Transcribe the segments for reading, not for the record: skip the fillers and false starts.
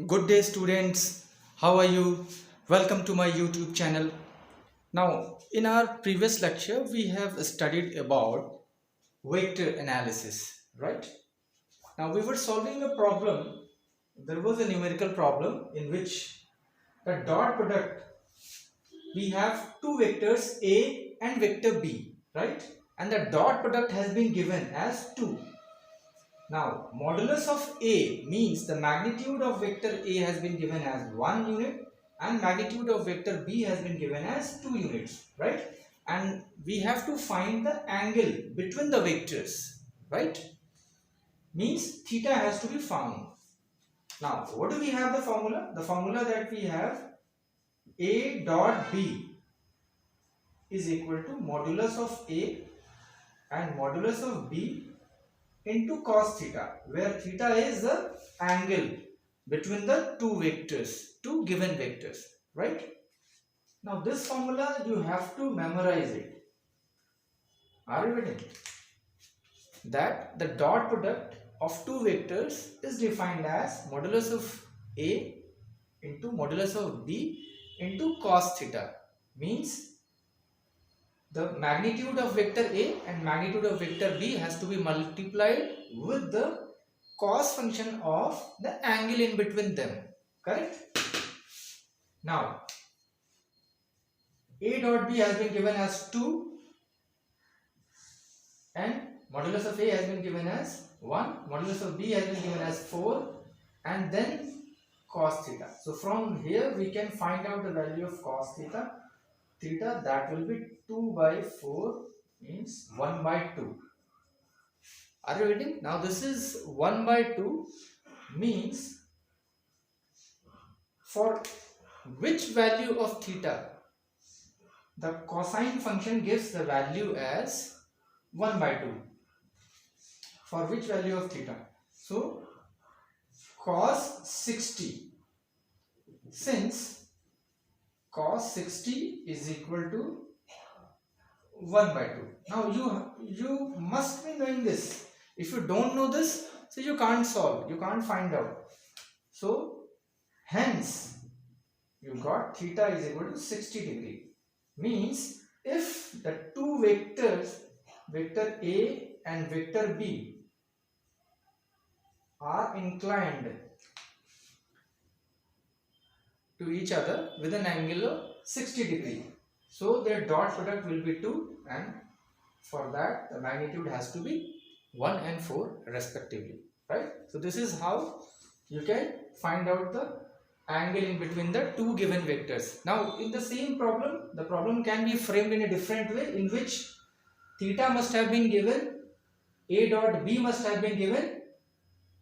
Good day, students. How are you? Welcome to my YouTube channel. Now, in our previous lecture, we have studied about vector analysis, right? Now, we were solving a problem. There was a numerical problem in which the dot product, we have two vectors A and vector B, right? And the dot product has been given as 2. Now, modulus of A means the magnitude of vector A has been given as 1 unit and magnitude of vector B has been given as 2 units, right? And we have to find the angle between the vectors, right? Means theta has to be found. Now, what do we have the formula? The formula that we have, A dot B is equal to modulus of A and modulus of B into cos theta, where theta is the angle between the two given vectors, right? Now this formula you have to memorize it. Are you ready? That the dot product of two vectors is defined as modulus of A into modulus of B into cos theta. Means the magnitude of vector A and magnitude of vector B has to be multiplied with the cos function of the angle in between them. Correct? Now, A dot B has been given as 2 and modulus of A has been given as 1, modulus of B has been given as 4 and then cos theta. So from here we can find out the value of cos theta. Theta, that will be 2 by 4 means 1 by 2. Are you getting? Now this is 1 by 2 means for which value of theta the cosine function gives the value as 1 by 2. For which value of theta? So cos 60, since cos 60 is equal to 1 by 2. Now you must be knowing this. If you don't know this, so you can't solve, you can't find out. So hence you got theta is equal to 60 degree. Means if the two vectors, vector A and vector B, are inclined to each other with an angle of 60 degree, so their dot product will be 2, and for that the magnitude has to be 1 and 4 respectively, right? So this is how you can find out the angle in between the two given vectors. Now in the same problem, the problem can be framed in a different way, in which theta must have been given, A dot B must have been given,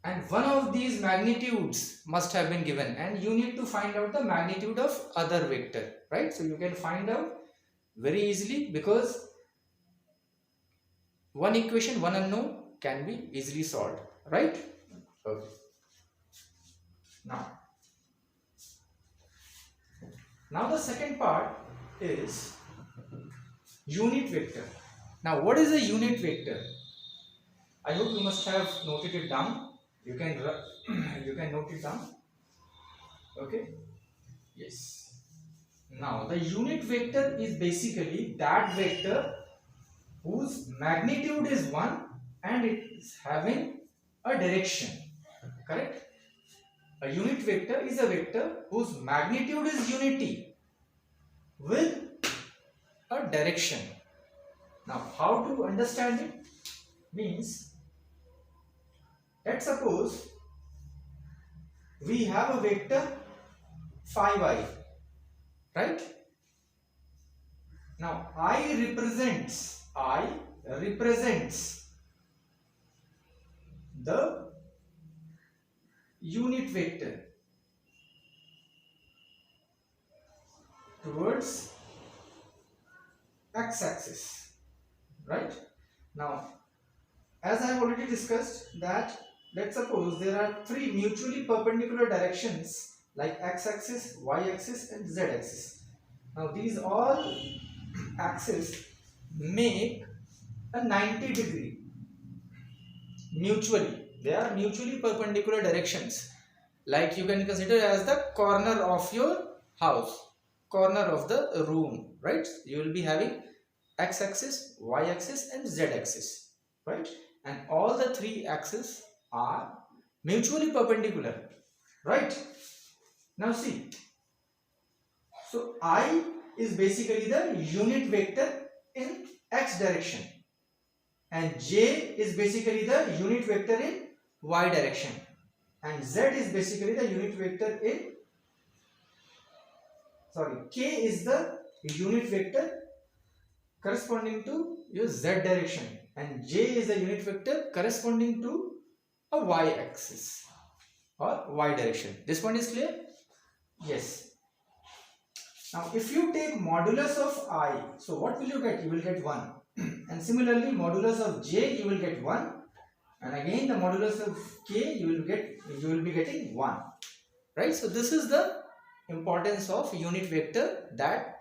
and one of these magnitudes must have been given, and you need to find out the magnitude of other vector, right? So you can find out very easily, because one equation, one unknown can be easily solved, right? Okay. Now the second part is unit vector. Now what is a unit vector? I hope you must have noted it down. You can note it down. Okay. Yes. Now the unit vector is basically that vector whose magnitude is 1 and it is having a direction. Correct? A unit vector is a vector whose magnitude is unity with a direction. Now how to understand it? Means, let's suppose we have a vector phi y, right? Now I represents the unit vector towards x-axis, right? Now as I have already discussed that, let's suppose there are three mutually perpendicular directions like x-axis, y-axis and z-axis. Now these all axes make a 90 degree mutually. They are mutually perpendicular directions. like you can consider as the corner of your house, corner of the room, right? You will be having x-axis, y-axis and z-axis, right? And all the three axes are mutually perpendicular, right? Now see, so I is basically the unit vector in x direction and j is basically the unit vector in y direction and z is basically the unit vector in k is the unit vector corresponding to your z direction and j is the unit vector corresponding to a y axis or y direction. This one is clear? Yes. Now if you take modulus of I, so what will you get? You will get 1. And similarly modulus of j you will get 1 and again the modulus of k you will be getting 1, right? So this is the importance of unit vector, that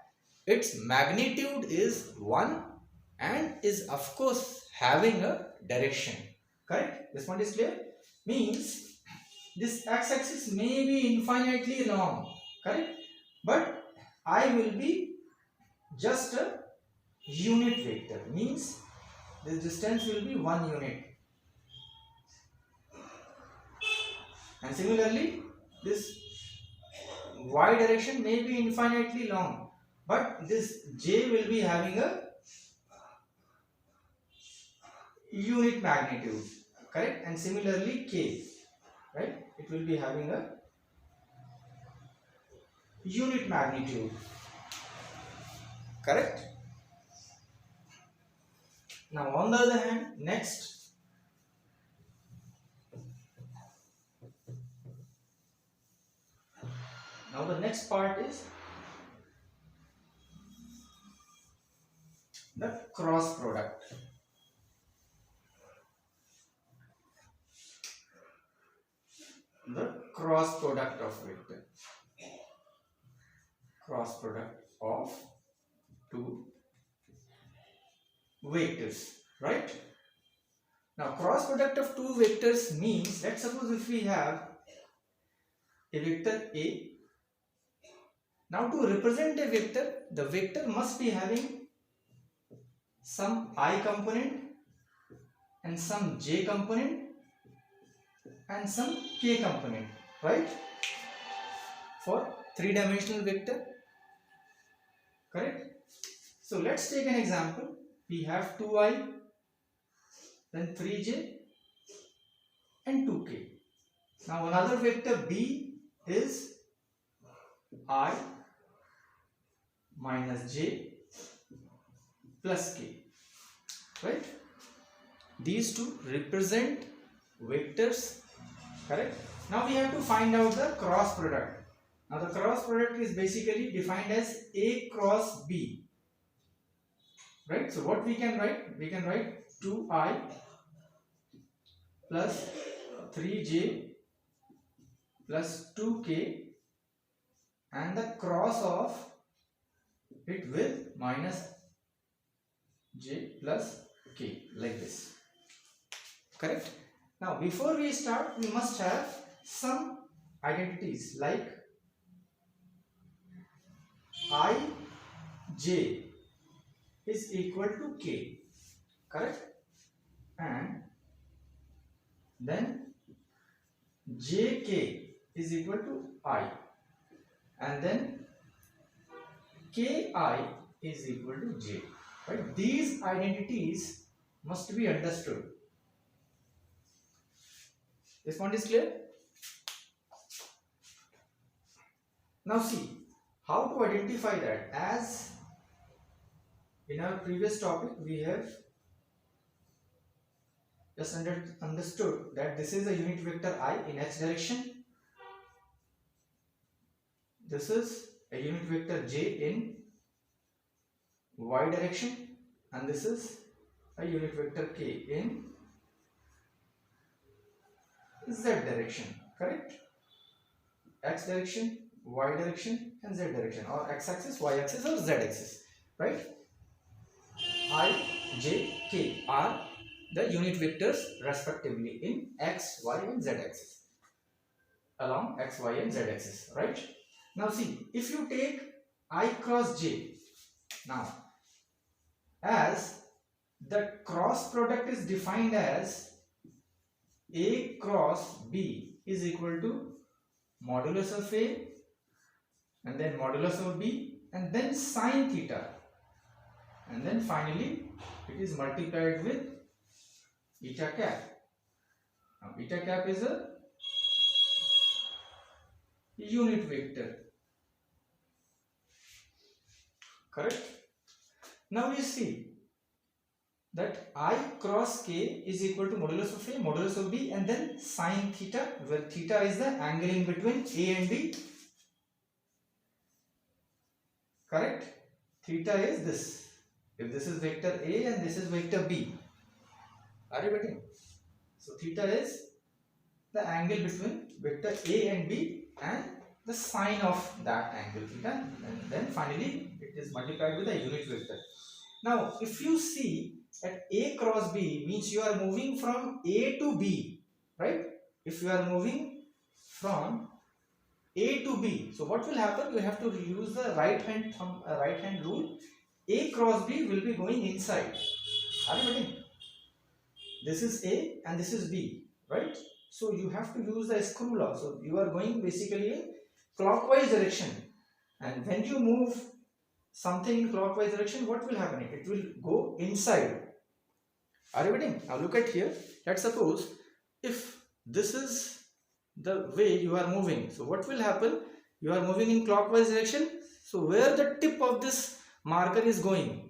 its magnitude is 1 and is of course having a direction, correct? This one is clear? Means this x-axis may be infinitely long, correct? But I will be just a unit vector, means this distance will be 1 unit. And similarly this y direction may be infinitely long, but this j will be having a unit magnitude, correct? And similarly k, right, it will be having a unit magnitude, correct? Now on the other hand, next, now the next part is the cross product. The cross product of vector, cross product of two vectors, right? Now cross product of two vectors means, let's suppose if we have a vector A. Now to represent a vector, the vector must be having some I component and some j component and some k component, right? For three-dimensional vector, correct? So let's take an example. We have 2i, then 3j and 2k. Now another vector B is I minus j plus k, right? These two represent vectors, correct? Now we have to find out the cross product. Now the cross product is basically defined as A cross B, right? So what we can write? We can write 2i plus 3j plus 2k and the cross of it with minus j plus k, like this, correct? Now before we start, we must have some identities like I j is equal to k, correct? And then jk is equal to I, and then ki is equal to j, right? These identities must be understood. This point is clear? Now see how to identify that. As in our previous topic, we have just understood that this is a unit vector I in x direction. This is a unit vector j in y direction, and this is a unit vector k in z direction, correct? X direction, y direction and z direction, or x axis, y axis or z axis, right? I, j, k are the unit vectors respectively in x, y and z axis. along x, y and z axis, right? Now see, if you take I cross j, now as the cross product is defined as A cross B is equal to modulus of A and then modulus of B and then sine theta, and then finally it is multiplied with eta cap. Now eta cap is a unit vector, correct? Now you see that I cross k is equal to modulus of A, modulus of B and then sine theta, where theta is the angle in between A and B, correct? Theta is this. If this is vector A and this is vector B, are you getting? So theta is the angle between vector A and B and the sine of that angle theta, and then finally it is multiplied with a unit vector. Now if you see that A cross B means you are moving from A to B, right? If you are moving from A to B, so what will happen? You have to use the right hand rule. A cross B will be going inside. Are you getting? This is A and this is B, right? So you have to use the screw law. So you are going basically in clockwise direction, and when you move something in clockwise direction, what will happen? It will go inside. Are you getting? Now look at here. Let's suppose if this is the way you are moving, so what will happen? You are moving in clockwise direction. So where the tip of this marker is going,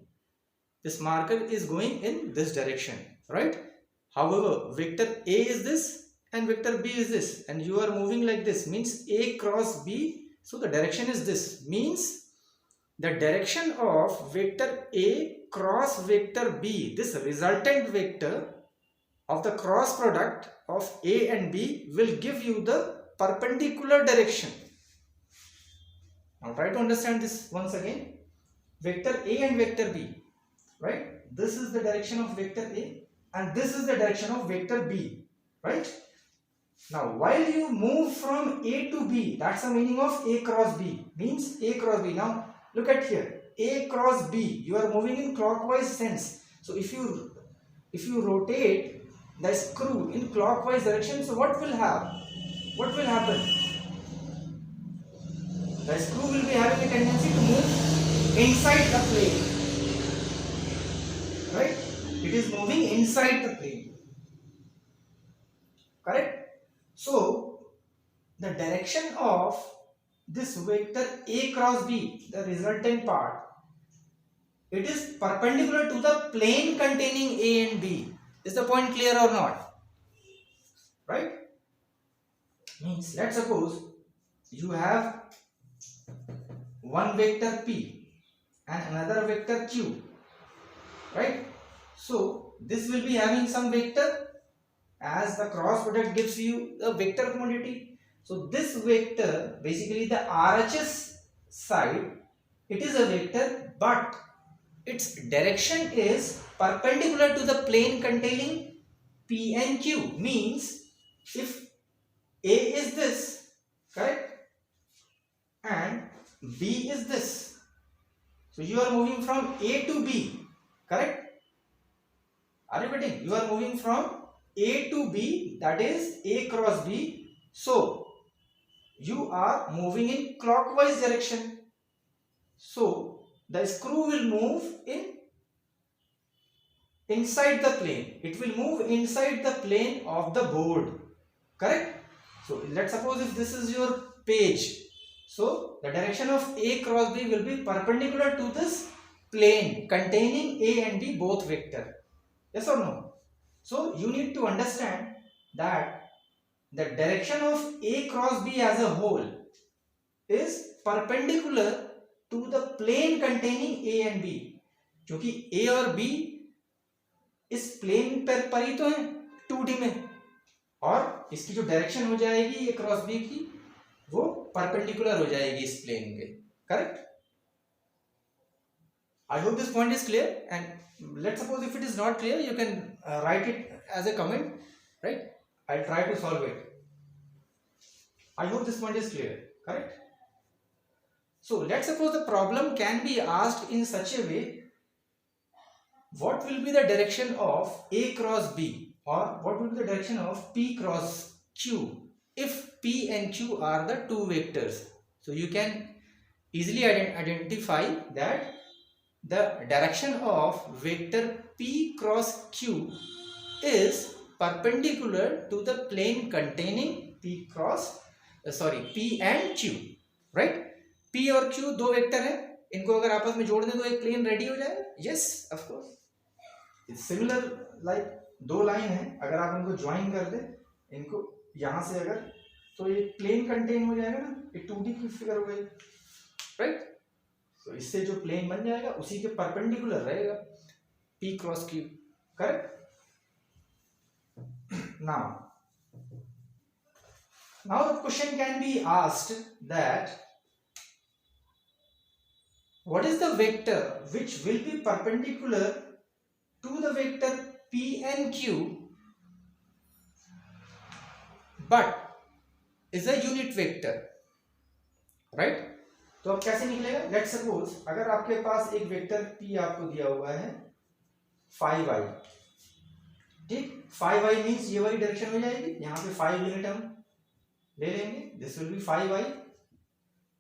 this marker is going in this direction, right? However, vector A is this and vector B is this, and you are moving like this, means A cross B. So the direction is this, means the direction of vector A cross vector B, this resultant vector of the cross product of A and B will give you the perpendicular direction. Now try to understand this once again. Vector A and vector B, right? This is the direction of vector A and this is the direction of vector B, right? Now while you move from A to B, that's the meaning of A cross B, means A cross B. Now look at here, A cross B, you are moving in clockwise sense. So if you rotate the screw in clockwise direction, so what will happen? The screw will be having a tendency to move inside the plane, right? It is moving inside the plane, correct? So the direction of this vector A cross B, the resultant part, it is perpendicular to the plane containing A and B. Is the point clear or not? Right? Means let's suppose you have one vector P and another vector Q, right? So this will be having some vector, as the cross product gives you the vector quantity. So this vector, basically the RHS side, it is a vector, but its direction is perpendicular to the plane containing P and Q. Means if A is this, correct, and B is this, so you are moving from A to B, correct? Are you getting? You are moving from A to B, that is A cross B. So you are moving in clockwise direction. So the screw will move inside the plane. It will move inside the plane of the board, correct? So let's suppose if this is your page, so the direction of A cross B will be perpendicular to this plane containing A and B both vector. Yes or no? So you need to understand that the direction of A cross B as a whole is perpendicular to the plane containing A and B, क्योंकि A और B इस plane पर ही तो है 2D में, और इसकी जो डायरेक्शन हो जाएगी A क्रॉस B की, वो परपेंडिकुलर हो जाएगी इस प्लेन के, correct? I hope this point is clear, and let's suppose if it is not clear, you can write it as a comment, right? I'll try to solve it. I hope this point is clear, correct? So let's suppose the problem can be asked in such a way, what will be the direction of A cross B, or what will be the direction of P cross Q if P and Q are the two vectors. So you can easily identify that the direction of vector P cross Q is perpendicular to the plane containing P and Q, right? P और Q दो vector है, इनको अगर आपस में जोड़ दें तो एक प्लेन रेडी हो जाएगा. Yes of course. It's similar like दो लाइन है, अगर आप इनको ज्वाइन कर दें इनको यहां से अगर, तो ये प्लेन कंटेन हो जाएगा ना, एक 2D की फिगर हो गई, राइट? तो इससे जो प्लेन बन जाएगा उसी के परपेंडिकुलर रहेगा P cross Q, correct? Now the question can be asked that what is the vector which will be perpendicular to the vector P and Q but is a unit vector, right? तो अब कैसे निकलेगा? Let's suppose अगर आपके पास एक vector P आपको दिया हुआ है 5i, ठीक? 5i मीन्स ये वाली डायरेक्शन हो जाएगी, यहाँ पे 5 यूनिट हम ले लेंगे, this will be 5i,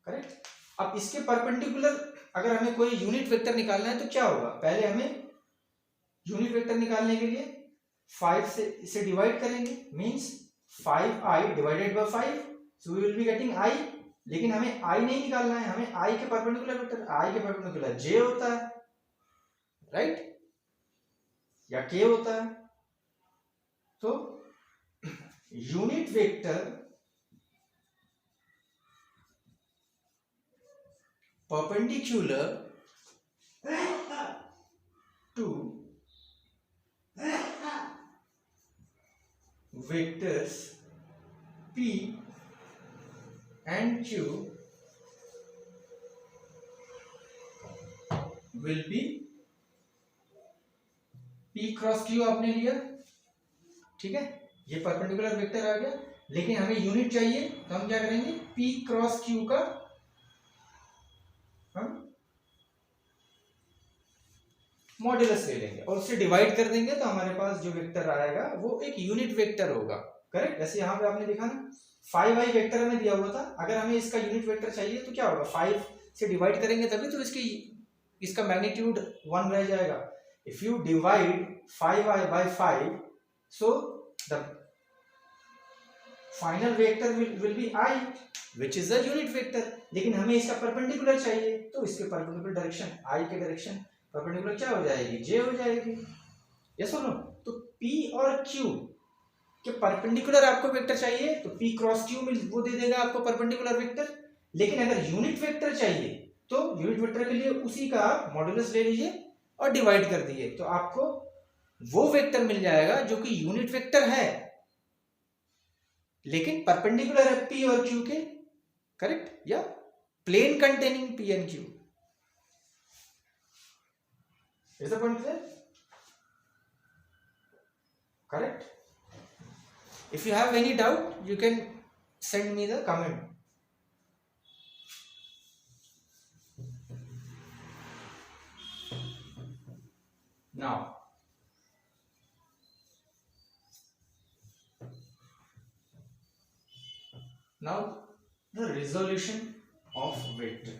correct? अब इसके परपेंडिकुलर अगर हमें कोई यूनिट वेक्टर निकालना है तो क्या होगा? पहले हमें यूनिट वेक्टर निकालने के लिए 5 से इसे डिवाइड करेंगे, means 5i divided by 5, so we will be getting i. लेकिन हमें i नहीं निकालना है, हमें i के परपेंडिकुलर वेक्टर, i के परपेंडिकुलर j होता है, राइट? या k होता है. तो unit vector perpendicular to vectors P and Q will be P cross Q आपने लिया, ठीक है? ये परपेंडिकुलर वेक्टर आ गया, लेकिन हमें यूनिट चाहिए तो हम क्या करेंगे? P क्रॉस Q का हम मॉड्यूलस ले लेंगे और उसे डिवाइड कर देंगे, तो हमारे पास जो वेक्टर आएगा वो एक यूनिट वेक्टर होगा, करेक्ट? जैसे यहाँ पे आपने देखा ना 5i वेक्टर हमें दिया हुआ था, अगर हमें इसका यूनिट वेक्टर चाहिए तो क्या होगा? 5 से डिवाइड करेंगे तभी तो इसका मैग्नीट्यूड 1 रह जाएगा. If you divide 5i by 5, so the final vector will be i, which is a unit vector. लेकिन हमें इसका परपेंडिकुलर चाहिए, तो इसके परपेंडिकुलर डायरेक्शन i के डायरेक्शन परपेंडिकुलर क्या हो जाएगी? j हो जाएगी. यस और नो? तो p और q के परपेंडिकुलर आपको वेक्टर चाहिए तो p क्रॉस q में वो दे देगा आपको परपेंडिकुलर वेक्टर. लेकिन अगर यूनिट वेक्टर चाहिए तो यूनिट वेक्टर के लिए उसी का आप मॉड्यूलस ले लीजिए और डिवाइड कर दीजिए, तो आपको वो वेक्टर मिल जाएगा जो कि यूनिट वेक्टर है लेकिन परपेंडिकुलर है P और Q के, करेक्ट? या plane containing P and Q. Is the point clear? Correct? If you have any doubt, you can send me the comment. Now the resolution of vector.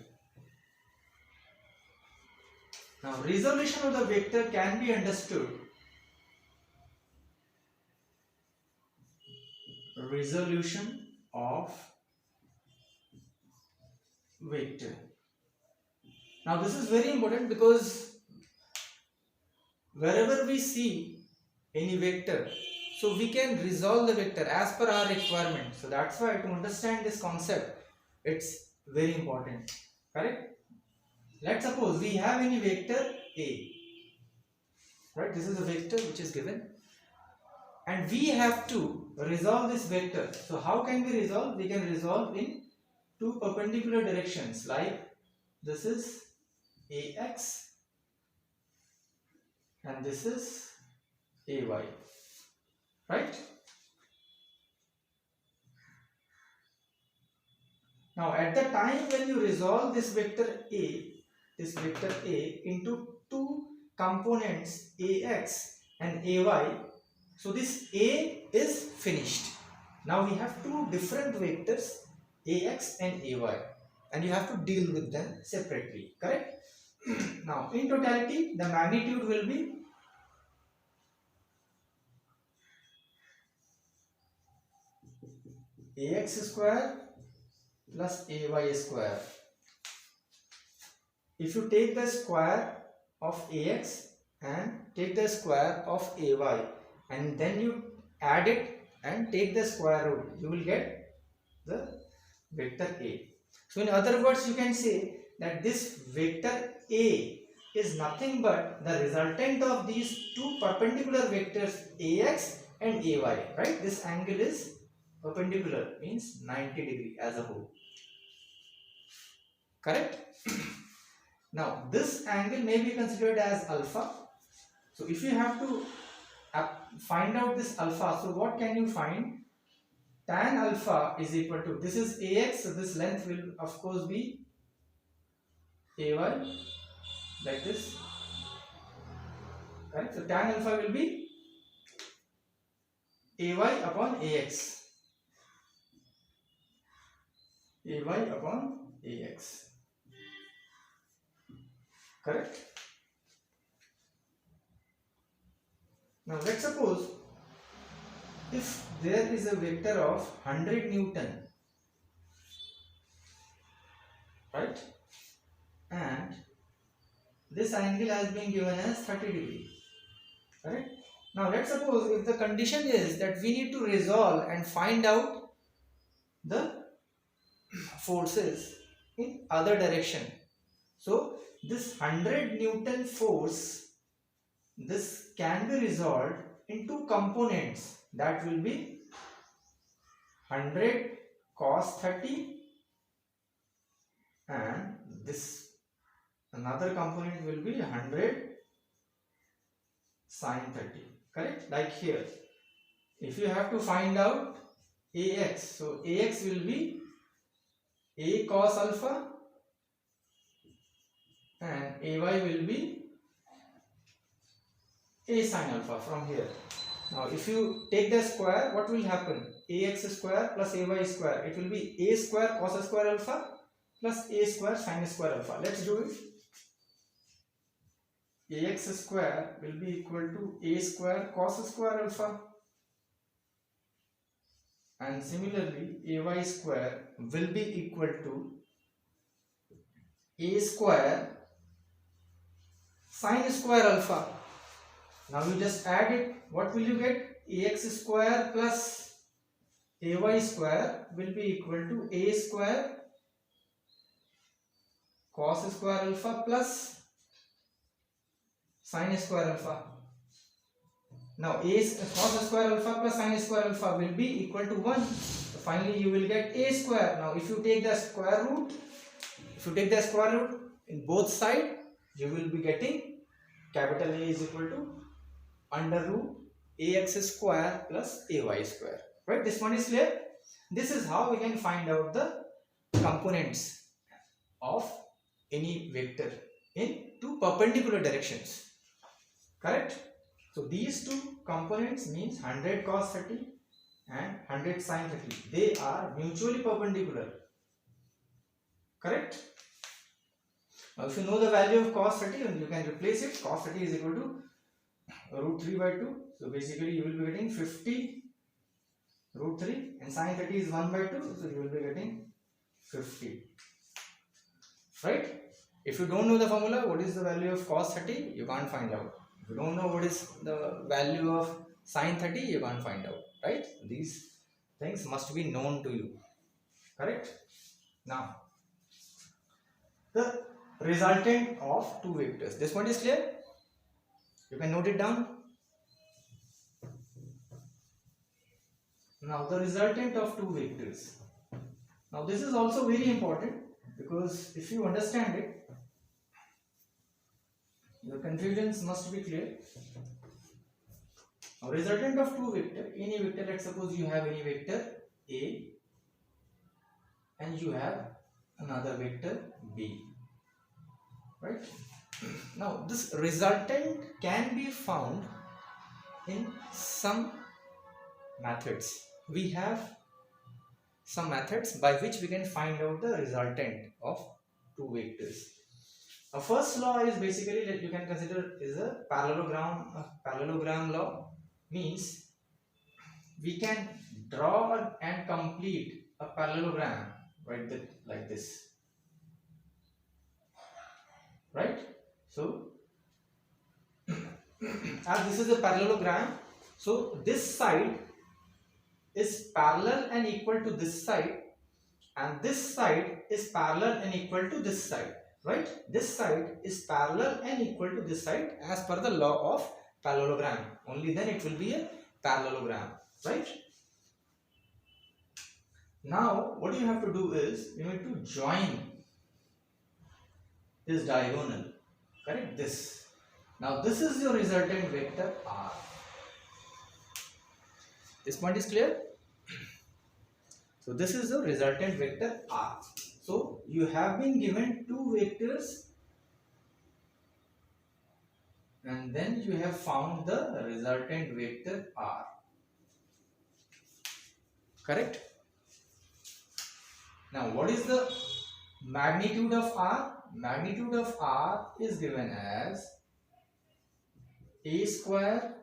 Now resolution of the vector can be understood. Resolution of vector. Now this is very important because wherever we see any vector, so we can resolve the vector as per our requirement. So that's why to understand this concept, it's very important, correct? Let's suppose we have any vector A, right? This is a vector which is given and we have to resolve this vector. So how can we resolve? We can resolve in two perpendicular directions, like this is AX and this is AY, right? Now at the time when you resolve this vector A into two components ax and ay, so this A is finished. Now we have two different vectors ax and ay, and you have to deal with them separately, correct? Now in totality the magnitude will be ax square plus ay square. If you take the square of ax and take the square of ay and then you add it and take the square root, you will get the vector A. So in other words, you can say that this vector A is nothing but the resultant of these two perpendicular vectors ax and ay, right? This angle is perpendicular, means 90 degree as a whole, correct? Now this angle may be considered as alpha. So if you have to find out this alpha, so what can you find? Tan alpha is equal to, this is ax, so this length will of course be ay, like this, right? So tan alpha will be ay upon ax, correct? Now let's suppose if there is a vector of 100 Newton, right, and this angle has been given as 30 degree, correct? Now let's suppose if the condition is that we need to resolve and find out the forces in other direction. So this 100 Newton force, this can be resolved in two components, that will be 100 cos 30 and this another component will be 100 sin 30, correct? Like here, if you have to find out ax, so ax will be a cos alpha and ay will be a sin alpha from here. Now if you take the square, what will happen? Ax square plus ay square, it will be a square cos square alpha plus a square sin square alpha. Let's do it. Ax square will be equal to a square cos square alpha, and similarly ay square will be equal to a square sin square alpha. Now you just add it, what will you get? Ax square plus ay square will be equal to a square cos square alpha plus sin square alpha. Now a cos square alpha plus sin square alpha will be equal to 1. So finally you will get a square. Now if you take the square root, in both sides, you will be getting capital A is equal to under root ax square plus ay square, right? This one is clear. This is how we can find out the components of any vector in two perpendicular directions, correct? So these two components means 100 cos 30 and 100 sin 30, they are mutually perpendicular, correct? Now if you know the value of cos 30, you can replace it. Cos 30 is equal to root 3 by 2, so basically you will be getting 50 root 3, and sin 30 is 1 by 2, so you will be getting 50, right? If you don't know the formula, what is the value of cos 30, you can't find out. If you don't know what is the value of sin 30, you can't find out, right? These things must be known to you, correct? Now the resultant of two vectors, this one is clear, you can note it down. Now the resultant of two vectors, now this is also very important, because if you understand it, the confusions must be clear. Now resultant of two vector, any vector, let's suppose you have any vector A and you have another vector b, right? Now this resultant can be found in some methods. We have some methods by which we can find out the resultant of two vectors. Our first law is basically that you can consider is a parallelogram. Parallelogram law means we can draw and complete a parallelogram, right? Like this, right? So as this is a parallelogram, so this side is parallel and equal to this side, and this side is parallel and equal to this side, right? This side is parallel and equal to this side as per the law of parallelogram. Only then it will be a parallelogram, right? Now what you have to do is you need to join this diagonal, correct? This. Now this is your resultant vector r. This point is clear? So this is the resultant vector r. So you have been given two vectors and then you have found the resultant vector r. Correct? Now what is the magnitude of r? Magnitude of r is given as a square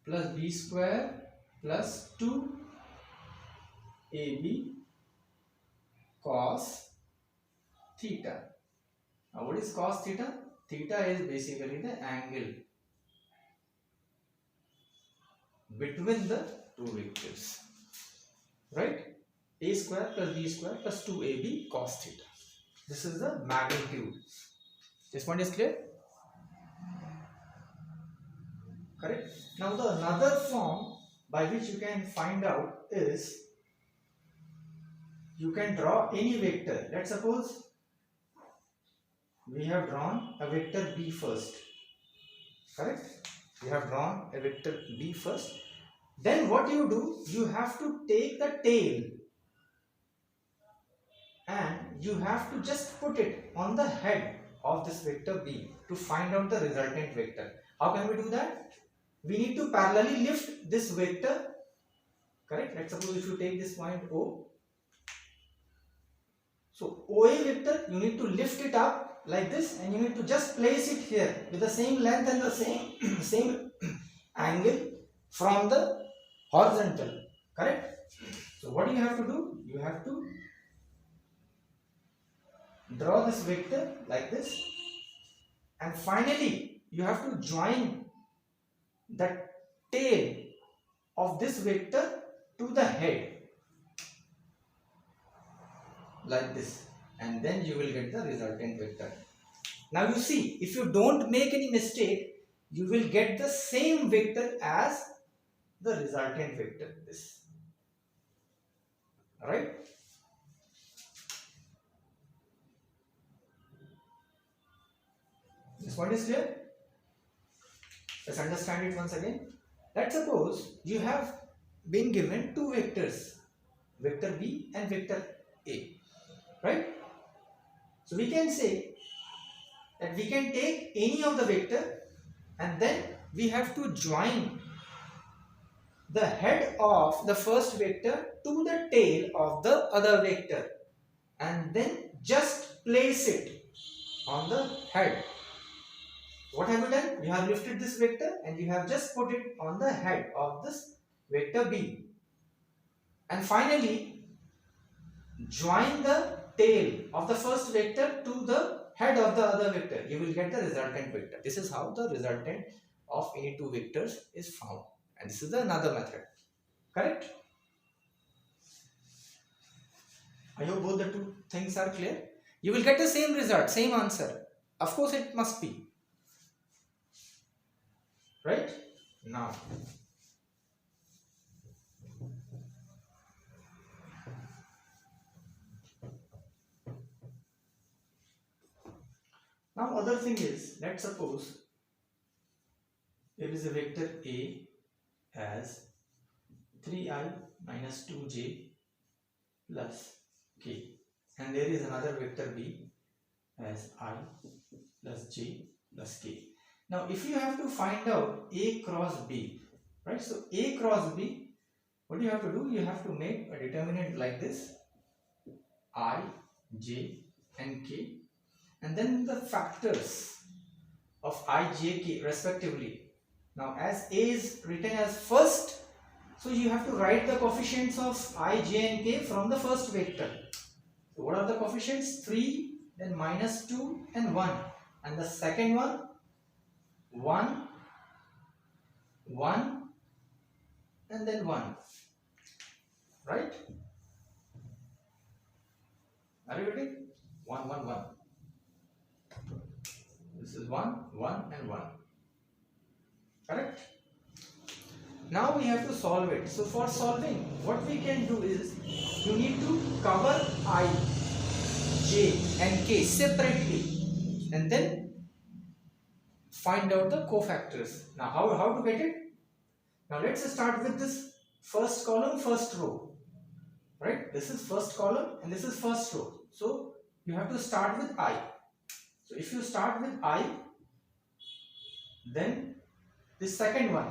plus b square plus 2ab cos theta. Now what is cos theta? Theta is basically the angle between the two vectors, right? A square plus b square plus 2ab cos theta. This is the magnitude. This point is clear? Correct? Now the another form by which you can find out is you can draw any vector. Let's suppose we have drawn a vector b first. Correct? We have drawn a vector b first. Then what you do? You have to take the tail and you have to just put it on the head of this vector b to find out the resultant vector. How can we do that? We need to parallelly lift this vector. Correct? Let's suppose if you take this point O. So OA vector, you need to lift it up like this and you need to just place it here with the same length and the same angle from the horizontal. Correct? So what do you have to do? You have to draw this vector like this and finally you have to join the tail of this vector to the head like this, and then you will get the resultant vector. Now you see, if you don't make any mistake, you will get the same vector as the resultant vector, this. Alright? This point is clear? Let's understand it once again. Let's suppose you have been given two vectors, vector b and vector a, right? So we can say that we can take any of the vector and then we have to join the head of the first vector to the tail of the other vector and then just place it on the head. What have you done? You have lifted this vector and you have just put it on the head of this vector b. And finally, join the tail of the first vector to the head of the other vector. You will get the resultant vector. This is how the resultant of any two vectors is found. And this is another method. Correct? I hope both the two things are clear. You will get the same result, same answer. Of course, it must be. Right? Now other thing is, let's suppose there is a vector A as 3i minus 2j plus k. and there is another vector b as I plus j plus k. Now if you have to find out a cross b, right, so a cross b, what you have to do, you have to make a determinant like this, I, j and k, and then the factors of I, j, k respectively. Now as a is written as first, so you have to write the coefficients of I, j and k from the first vector. So what are the coefficients? 3, then minus 2 and 1. And the second one, 1, 1 and then 1. Right? Are you ready? 1, 1, 1. This is 1, 1 and 1. Correct? Now we have to solve it. So for solving, what we can do is, you need to cover I, j and k separately and then find out the cofactors. Now how to get it? Now let's start with this first column, first row. Right? This is first column and this is first row. So you have to start with I. So if you start with I, then this second one,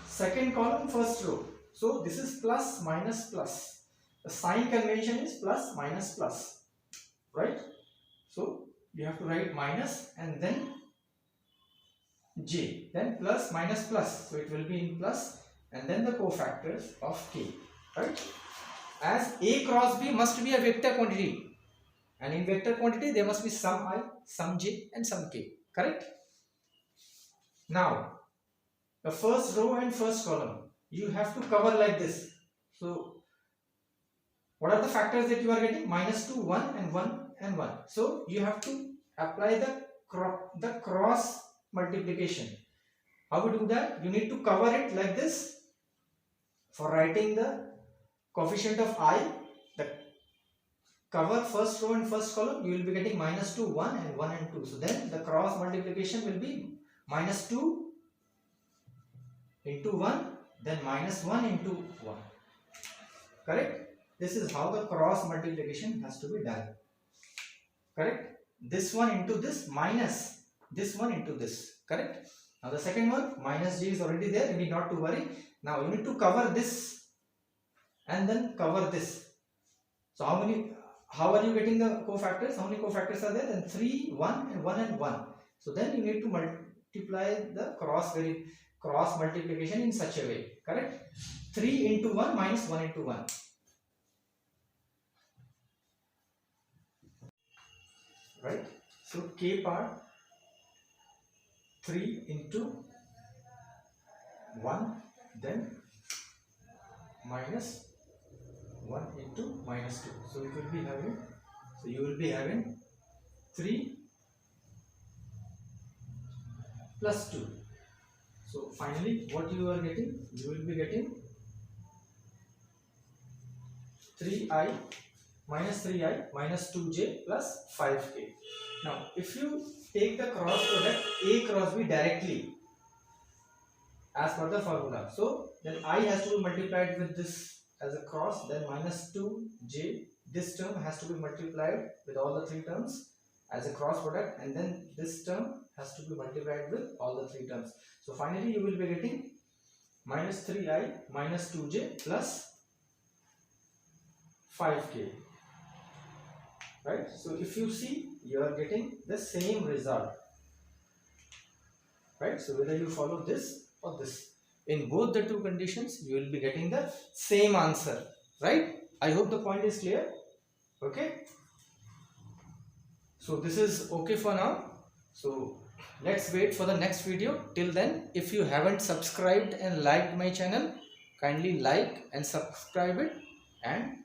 second column, first row. So this is plus, minus, plus. The sign convention is plus, minus, plus. Right? So you have to write minus and then j, then plus, minus, plus. So it will be in plus and then the cofactors of k. Right? As a cross b must be a vector quantity, and in vector quantity there must be some I, some j and some k. Correct? Now the first row and first column you have to cover like this. So what are the factors that you are getting? Minus 2, 1 and 1 and 1. So you have to apply the cross multiplication. How we do that? You need to cover it like this. For writing the coefficient of I, the cover first row and first column, you will be getting minus 2, 1 and 1 and 2. So then the cross multiplication will be minus 2 into 1, then minus 1 into 1. Correct? This is how the cross multiplication has to be done. Correct? This one into this minus this one into this. Correct? Now the second one, minus j is already there, you need not to worry. Now you need to cover this and then cover this. So how are you getting the cofactors? How many cofactors are there? Then 3, 1 and 1 and 1. So then you need to multiply the cross multiplication in such a way. Correct? 3 into 1 minus 1 into 1. Right? So k part 3 into 1, then minus 1 into minus 2. So you will be having 3 plus 2. So finally what you are getting? You will be getting 3i minus 3i minus 2j plus 5k. Now if you take the cross product a cross b directly as per the formula, so then I has to be multiplied with this as a cross, then minus 2j, this term has to be multiplied with all the 3 terms as a cross product, and then this term has to be multiplied with all the 3 terms. So finally you will be getting minus 3i minus 2j plus 5k. Right? So if you see, you are getting the same result. Right? So whether you follow this or this, in both the two conditions you will be getting the same answer. Right? I hope the point is clear. Okay? So this is okay for now. So let's wait for the next video. Till then, if you haven't subscribed and liked my channel, kindly like and subscribe it, and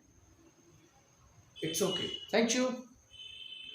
it's okay. Thank you.